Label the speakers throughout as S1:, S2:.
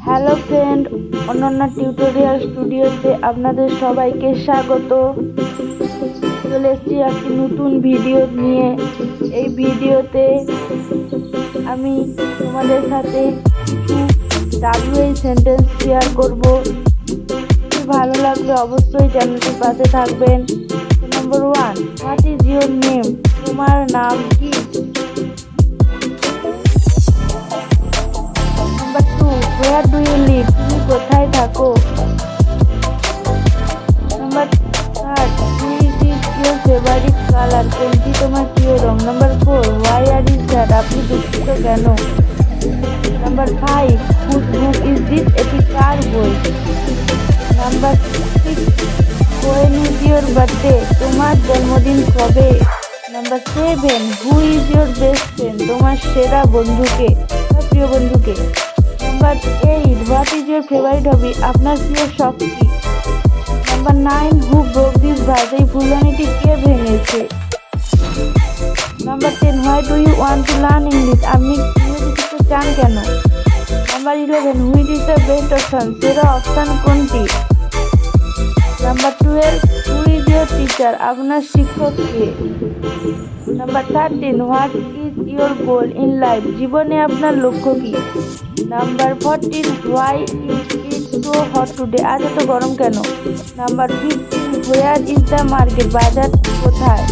S1: Hello friend, Ananya tutorial স্টুডিওতে আপনাদের সবাইকে স্বাগত। চলে এসেছি একটি নতুন ভিডিও নিয়ে। এই ভিডিওতে আমি তোমাদের সাথে কিছু WH সেন্টেন্স শেয়ার করব। ভালো লাগলে অবশ্যই চ্যানেলটির পাশে থাকবেন। Number 1, what is your name? তোমার নাম কি? Number 2, where do you live? তুমি কোথায় থাকো? Number 3, which is your favourite colour? কোনটি তোমার প্রিয় রং? Number 4, why are you sad? আপনি দুঃখিত কেন? Number 5, whose book is this? এটি কার বই? Number 6, when is your birthday? তোমার জন্মদিন কবে? Number 7, who is your best friend? তোমার সেরা বন্ধুকে বা প্রিয় বন্ধুকে? Number 8, what is your favourite hobby? আপনার প্রিয় শখ কি? Number 9, who broke this vase? এই ফুলদানিটি কে ভেঙেছে? Number 10, why do you want to learn English? আপনি ইংরেজি শিখতে চান কেন? Number 11, which is the best option? সেরা অপশন কোনটি? Number 12, who is your teacher? আপনার শিক্ষক কে? Number 13, what is your goal in life? জীবনে আপনার লক্ষ্য কি? Number 14, why is it so hot today? আজ এত গরম কেন? Number 15, where is the market? বাজার কোথায়?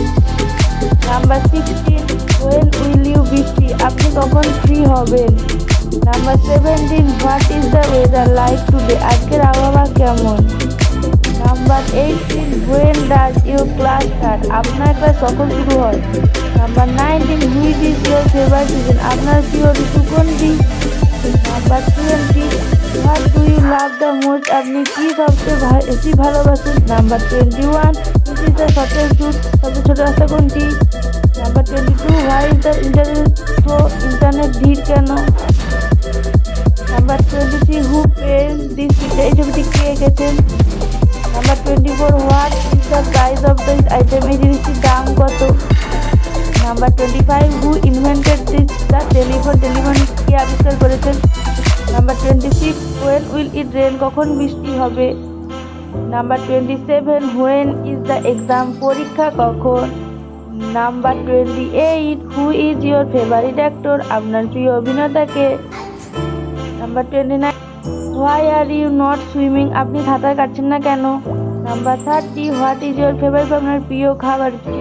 S1: Number 16, when will you be free? আপনি কখন ফ্রি হবেন? Number 17, what is the weather like today? আজকের আবহাওয়া কেমন? Number 18, when does your class start? আপনার ক্লাস কখন শুরু হয়? Number 19, which is your favourite season? আপনার প্রিয় ঋতু কোনটি? Number 20, what do you love the most? আপনি কি সবচেয়ে বেশি ভালোবাসেন? Number 21, which is the shortest route? সবচেয়ে ছোট রাস্তা কোনটি? Number 22, why is the internet slow? Internet ধীর কেন? Number 23, who paint this picture? এই ছবিটি কে এঁকেছেন? Number 24, what is the price of this item? এই জিনিসটির দাম কত? Number 25, who invented the telephone? Telephone কে আবিষ্কার করেছেন? Number 26, when will it rain? কখন বৃষ্টি হবে? Number 27, when is the exam? পরীক্ষা কখন? Number 28, who is your favourite actor? আপনার প্রিয় অভিনেতাকে? Number 29, why are you not swimming? আপনি সাঁতার কাটছেন না কেন? Number 30, what is your favourite? আপনার প্রিয় খাবার কি?